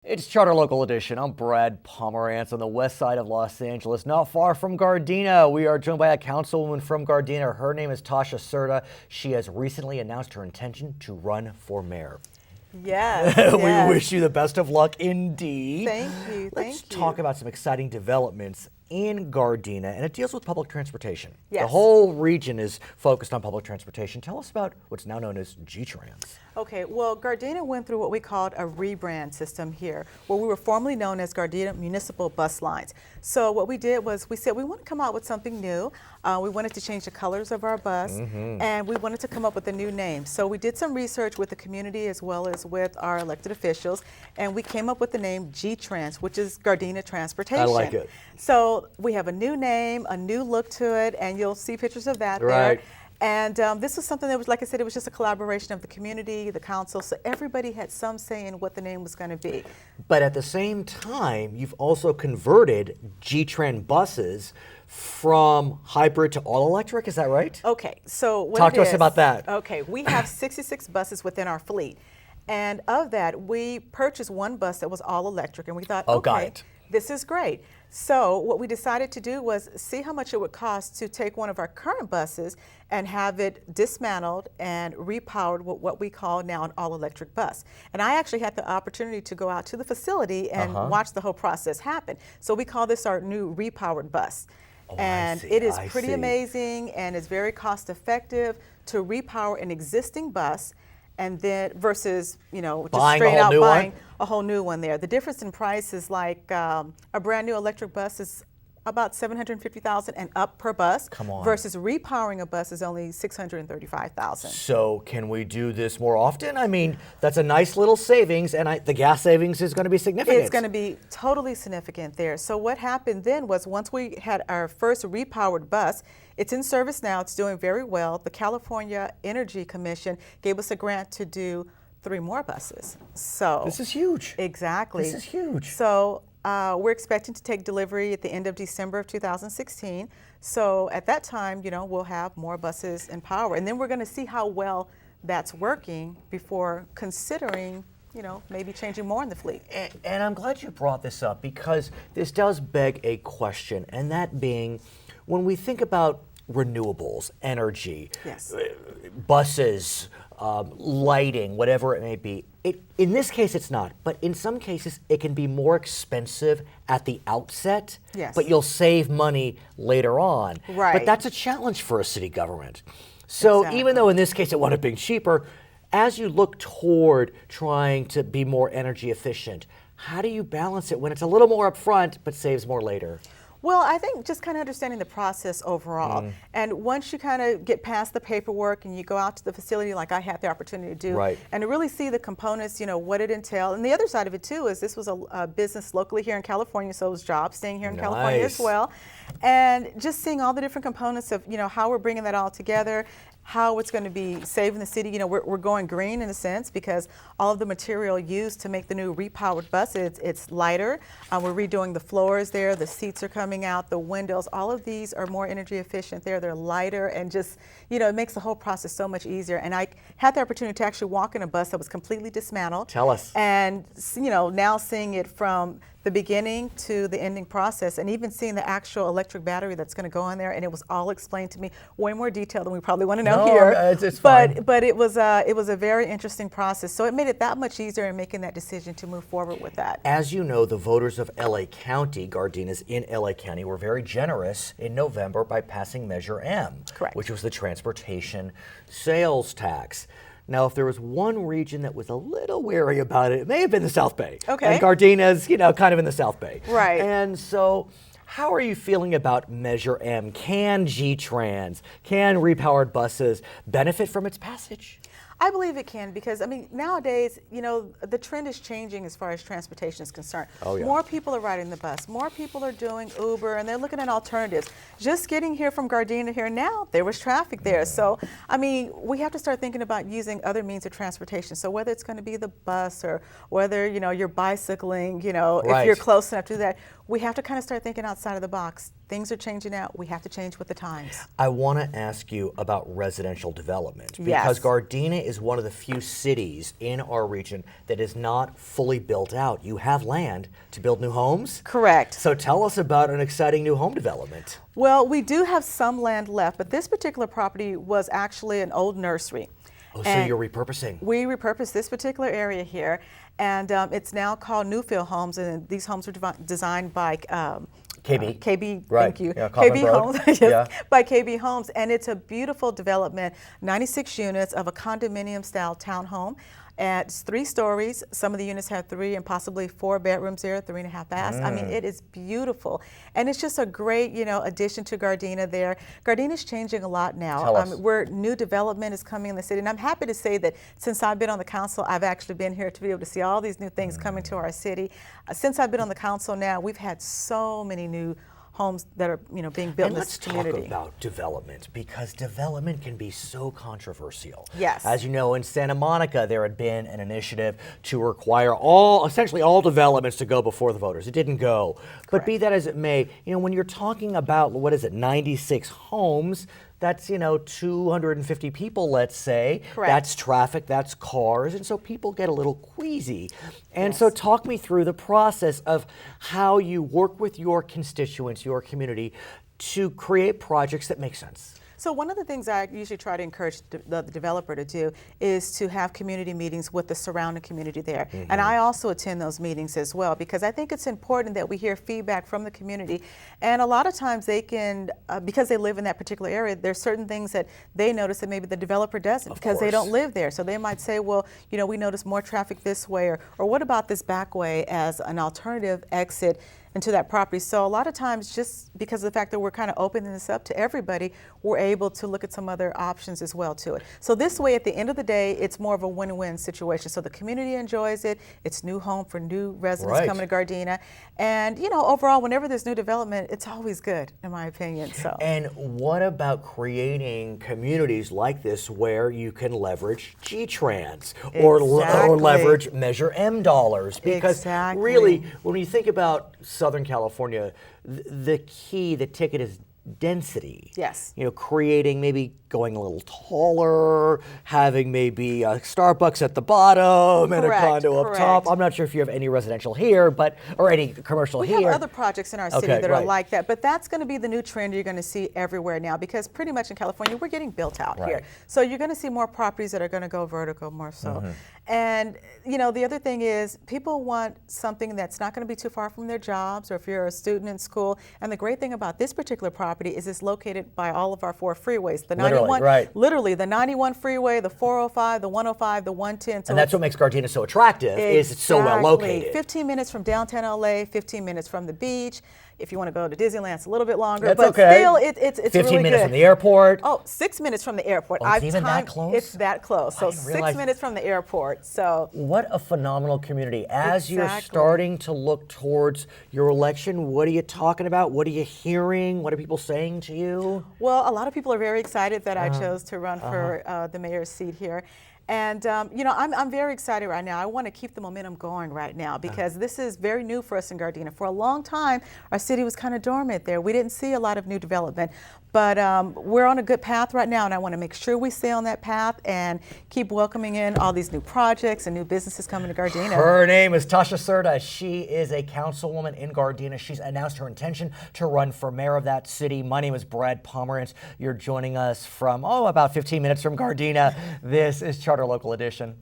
It's Charter Local Edition. I'm Brad Pomerance on the west side of Los Angeles, not far from Gardena. We are joined by a councilwoman from Gardena. Her name is Tasha Cerda. She has recently announced her intention to run for mayor. Yes. We wish you the best of luck indeed. Thank you. Let's talk about some exciting developments in Gardena, and it deals with public transportation. Yes. The whole region is focused on public transportation. Tell us about what's now known as GTrans. Okay, well, Gardena went through what we called a rebrand system here, where we were formerly known as Gardena Municipal Bus Lines. So what we did was we said we want to come out with something new. We wanted to change the colors of our bus, and we wanted to come up with a new name. So we did some research with the community as well as with our elected officials, and we came up with the name GTrans, which is Gardena Transportation. I like it. So we have a new name, a new look to it, and you'll see pictures of that right there. And this was something that was, like I said, it was just a collaboration of the community, the council, so everybody had some say in what the name was going to be. But at the same time, you've also converted GTrans buses from hybrid to all-electric, is that right? Okay, so what Talk to us about that. Okay, we have 66 buses within our fleet. And of that, we purchased one bus that was all-electric, and we thought, got it. This is great. So what we decided to do was see how much it would cost to take one of our current buses and have it dismantled and repowered with what we call now an all-electric bus. And I actually had the opportunity to go out to the facility and watch the whole process happen. So we call this our new repowered bus. And it is pretty amazing, and it's very cost effective to repower an existing bus and then versus, just straight out buying a whole new one there. The difference in price is like a brand new electric bus is about $750,000 and up per bus. Come on. Versus repowering a bus is only $635,000. So can we do this more often? I mean, that's a nice little savings, and the gas savings is going to be significant. It's going to be totally significant there. So what happened then was once we had our first repowered bus, it's in service now, it's doing very well. The California Energy Commission gave us a grant to do 3 more buses. So this is huge. Exactly. This is huge. So we're expecting to take delivery at the end of December of 2016. So at that time, we'll have more buses in power. And then we're going to see how well that's working before considering maybe changing more in the fleet. And I'm glad you brought this up because this does beg a question, and that being, when we think about renewables, energy, buses, lighting, whatever it may be, in this case it's not, but in some cases it can be more expensive at the outset, but you'll save money later on. Right. But that's a challenge for a city government. So even though in this case it wound up being cheaper, as you look toward trying to be more energy efficient, how do you balance it when it's a little more upfront but saves more later? Well, I think just kind of understanding the process overall. And once you kind of get past the paperwork and you go out to the facility like I had the opportunity to do, and to really see the components, what it entailed. And the other side of it too is this was a business locally here in California, so it was jobs staying here in California as well. And just seeing all the different components of, how we're bringing that all together, how it's going to be saving the city. We're going green in a sense because all of the material used to make the new repowered bus, it's lighter. We're redoing the floors there, the seats are coming out, the windows, all of these are more energy efficient there. They're lighter and just, it makes the whole process so much easier. And I had the opportunity to actually walk in a bus that was completely dismantled. Tell us. And, now seeing it from the beginning to the ending process, and even seeing the actual electric battery that's going to go in there, and it was all explained to me way more detailed than we probably want to know here. It's fine. But it was a very interesting process, so it made it that much easier in making that decision to move forward with that. As you know, the voters of LA County, Gardena's in LA County, were very generous in November by passing Measure M, which was the transportation sales tax. Now, if there was one region that was a little wary about it, it may have been the South Bay. Okay. And Gardena's, kind of in the South Bay. Right. And so, how are you feeling about Measure M? Can GTrans, can repowered buses benefit from its passage? I believe it can because, nowadays, the trend is changing as far as transportation is concerned. More people are riding the bus. More people are doing Uber, and they're looking at alternatives. Just getting here from Gardena here now, there was traffic there. So, we have to start thinking about using other means of transportation. So whether it's going to be the bus or whether, you're bicycling, if you're close enough to that, we have to kind of start thinking outside of the box. Things are changing now. We have to change with the times. I want to ask you about residential development because Yes. Gardena is one of the few cities in our region that is not fully built out. You have land to build new homes? Correct. So tell us about an exciting new home development. Well, we do have some land left, but this particular property was actually an old nursery. Oh, so you're repurposing. We repurposed this particular area here, and it's now called Newfield Homes, and these homes are designed by KB, Right. thank you. Yeah, KB Road. Homes, yes, Yeah. by KB Homes, and it's a beautiful development, 96 units of a condominium-style townhome. It's 3 stories. Some of the units have 3 and possibly 4 bedrooms there, 3.5 baths. I mean, it is beautiful, and it's just a great, addition to Gardena there. Gardena's changing a lot now. Tell us. Where new development is coming in the city, and I'm happy to say that since I've been on the council, I've actually been here to be able to see all these new things coming to our city. Since I've been on the council now, we've had so many new homes that are being built in this community. Let's talk about development, because development can be so controversial. Yes. As you know, in Santa Monica, there had been an initiative to require essentially all developments to go before the voters. It didn't go. Correct. But be that as it may, when you're talking about, 96 homes, that's 250 people, let's say. Correct. That's traffic, that's cars, and so people get a little queasy. And Yes. so talk me through the process of how you work with your constituents, your community, to create projects that make sense. So one of the things I usually try to encourage the developer to do is to have community meetings with the surrounding community there. And I also attend those meetings as well, because I think it's important that we hear feedback from the community. And a lot of times they can, because they live in that particular area, there's certain things that they notice that maybe the developer doesn't, because they don't live there. So they might say, well, we notice more traffic this way, or what about this back way as an alternative exit into that property. So a lot of times, just because of the fact that we're kind of opening this up to everybody, we're able to look at some other options as well to it. So this way, at the end of the day, it's more of a win-win situation. So the community enjoys it. It's new home for new residents coming to Gardena. And overall, whenever there's new development, it's always good, in my opinion. So. And what about creating communities like this where you can leverage GTrans or leverage Measure M dollars? Because really, when you think about Southern California, the ticket is density. Yes. Creating, maybe going a little taller, having maybe a Starbucks at the bottom and a condo up top. I'm not sure if you have any residential here, or any commercial here. We have other projects in our city that are like that, but that's going to be the new trend you're going to see everywhere now, because pretty much in California, we're getting built out here. So you're going to see more properties that are going to go vertical more so. And, the other thing is people want something that's not going to be too far from their jobs, or if you're a student in school. And the great thing about this particular property is it's located by all of our 4 freeways. The 91, literally the 91 freeway, the 405, the 105, the 110. So and that's what makes Gardena so attractive, is it's so well located. 15 minutes from downtown LA, 15 minutes from the beach. If you want to go to Disneyland, it's a little bit longer. That's but still, it's 15 really minutes good. from the airport. Oh, 6 minutes from the airport. It's even that close? It's that close. So 6 minutes from the airport. So what a phenomenal community. As you're starting to look towards your election, what are you talking about? What are you hearing? What are people saying to you? Well, a lot of people are very excited that I chose to run for the mayor's seat here. And, I'm very excited right now. I want to keep the momentum going right now, because this is very new for us in Gardena. For a long time, our city was kind of dormant there. We didn't see a lot of new development. But we're on a good path right now, and I want to make sure we stay on that path and keep welcoming in all these new projects and new businesses coming to Gardena. Her name is Tasha Cerda. She is a councilwoman in Gardena. She's announced her intention to run for mayor of that city. My name is Brad Pomerance. You're joining us from, about 15 minutes from Gardena. This is Charter Local Edition.